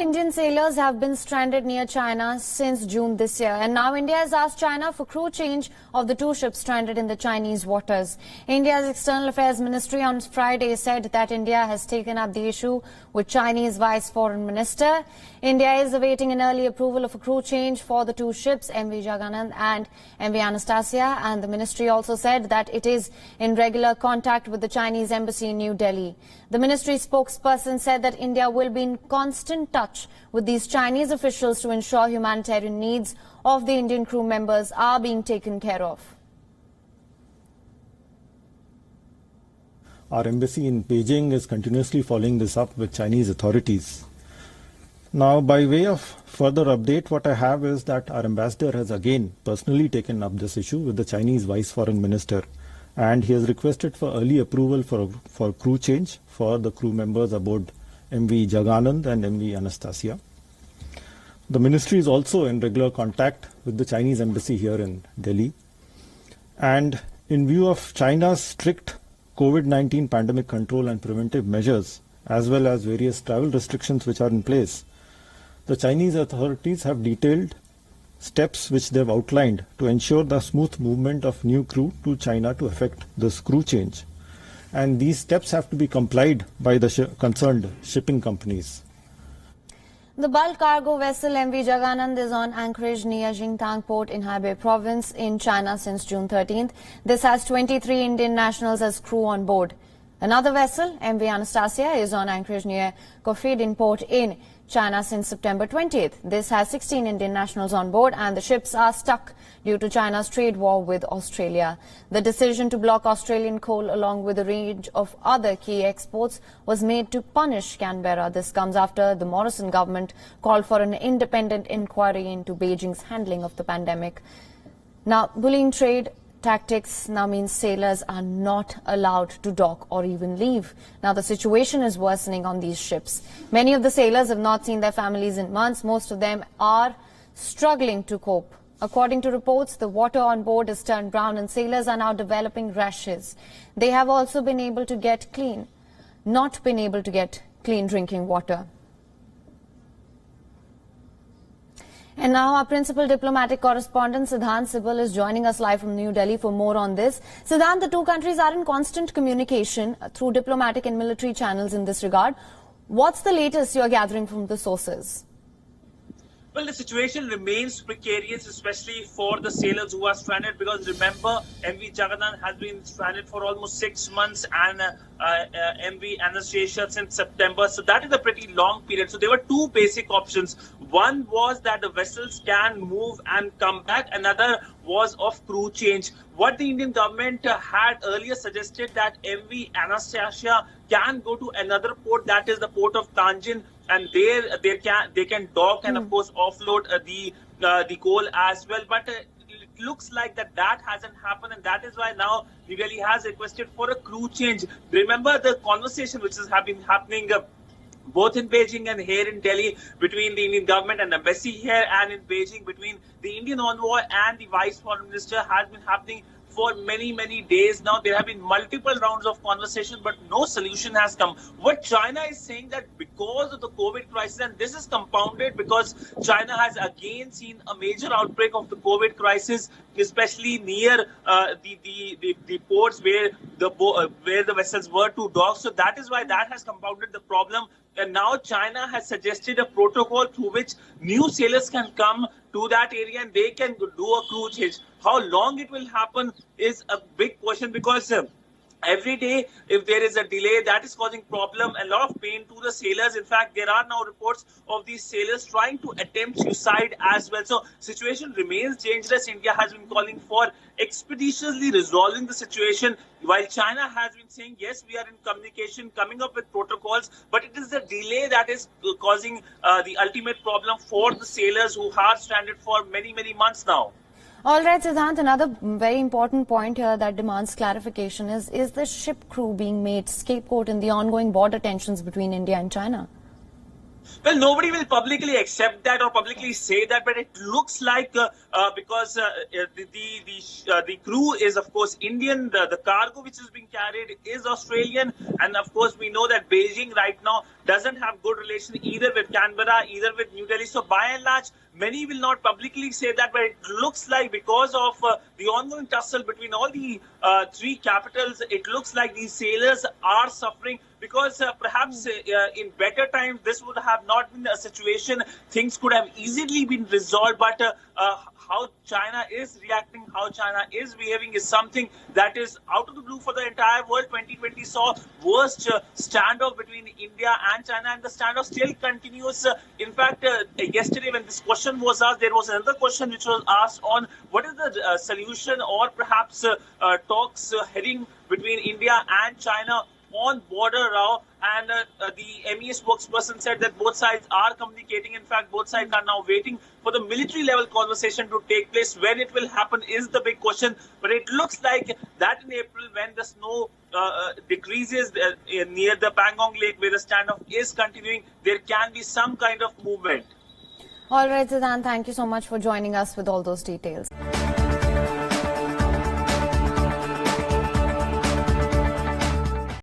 Indian sailors have been stranded near China since June this year, and now India has asked China for crew change of the two ships stranded in the Chinese waters. India's External Affairs Ministry on Friday said that India has taken up the issue with Chinese Vice Foreign Minister. India is awaiting an early approval of a crew change for the two ships, MV Jaganand and MV Anastasia, and the ministry also said that it is in regular contact with the Chinese embassy in New Delhi. The ministry spokesperson said that India will be in constant touch with these Chinese officials to ensure humanitarian needs of the Indian crew members are being taken care of. Our embassy in Beijing is continuously following this up with Chinese authorities. Now, by way of further update, what I have is that our ambassador has again personally taken up this issue with the Chinese Vice Foreign Minister, and he has requested for early approval for crew change for the crew members aboard MV Jaganand and MV Anastasia. The ministry is also in regular contact with the Chinese embassy here in Delhi. And in view of China's strict COVID-19 pandemic control and preventive measures, as well as various travel restrictions which are in place, the Chinese authorities have detailed steps which they have outlined to ensure the smooth movement of new crew to China to effect this crew change. And these steps have to be complied by the concerned shipping companies. The bulk cargo vessel MV Jaganand is on anchorage near Jingtang port in Hebei province in China since June 13th. This has 23 Indian nationals as crew on board. Another vessel, MV Anastasia, is on anchorage near Kofidin port in China since September 20th. This has 16 Indian nationals on board, and the ships are stuck due to China's trade war with Australia. The decision to block Australian coal along with a range of other key exports was made to punish Canberra. This comes after the Morrison government called for an independent inquiry into Beijing's handling of the pandemic. Now, bullying trade tactics now means sailors are not allowed to dock or even leave. Now the situation is worsening on these ships. Many of the sailors have not seen their families in months. Most of them are struggling to cope. According to reports, the water on board has turned brown and sailors are now developing rashes. They have also not been able to get clean drinking water. And now our principal diplomatic correspondent Siddhant Sibal is joining us live from New Delhi for more on this. Siddhant, the two countries are in constant communication through diplomatic and military channels in this regard. What's the latest you are gathering from the sources? Well, the situation remains precarious, especially for the sailors who are stranded, because remember, MV Jaganand has been stranded for almost 6 months and MV Anastasia since September. So that is a pretty long period. So there were two basic options. One was that the vessels can move and come back. Another was of crew change. What the Indian government had earlier suggested that MV Anastasia can go to another port, that is the port of Tianjin, and they can dock and of course offload the coal as well. But it looks like that hasn't happened, and that is why now New Delhi has requested for a crew change. Remember the conversation which has been happening both in Beijing and here in Delhi between the Indian government and embassy here, and in Beijing between the Indian envoy and the Vice Foreign Minister has been happening for many days now. There have been multiple rounds of conversation, but no solution has come. What China is saying that because of the COVID crisis, and this is compounded because China has again seen a major outbreak of the COVID crisis, especially near the ports where the vessels were to dock. So that is why that has compounded the problem. And now China has suggested a protocol through which new sailors can come to that area and they can do a crew change. How long it will happen is a big question, because every day, if there is a delay, that is causing problem, a lot of pain to the sailors. In fact, there are now reports of these sailors trying to attempt suicide as well. So situation remains dangerous. India has been calling for expeditiously resolving the situation, while China has been saying, yes, we are in communication, coming up with protocols, but it is the delay that is causing the ultimate problem for the sailors who are stranded for many months now. All right, Siddhant, another very important point here that demands clarification is the ship crew being made scapegoat in the ongoing border tensions between India and China? Well, nobody will publicly accept that or publicly say that, but it looks like because the crew is of course Indian, the cargo which is being carried is Australian, and of course we know that Beijing right now doesn't have good relation either with Canberra, either with New Delhi. So by and large, many will not publicly say that, but it looks like because of the ongoing tussle between all the three capitals, it looks like these sailors are suffering. Because perhaps in better times, this would have not been a situation. Things could have easily been resolved. But how China is reacting, how China is behaving is something that is out of the blue for the entire world. 2020 saw worst standoff between India and China, and the standoff still continues. In fact, yesterday when this question was asked, there was another question which was asked on what is the solution or perhaps talks heading between India and China on border row, and the MEA spokesperson said that both sides are communicating. In fact, both sides are now waiting for the military level conversation to take place. When it will happen is the big question, but it looks like that in April, when the snow decreases near the Pangong Lake where the standoff is continuing, there can be some kind of movement. All right, Siddhant, thank you so much for joining us with all those details.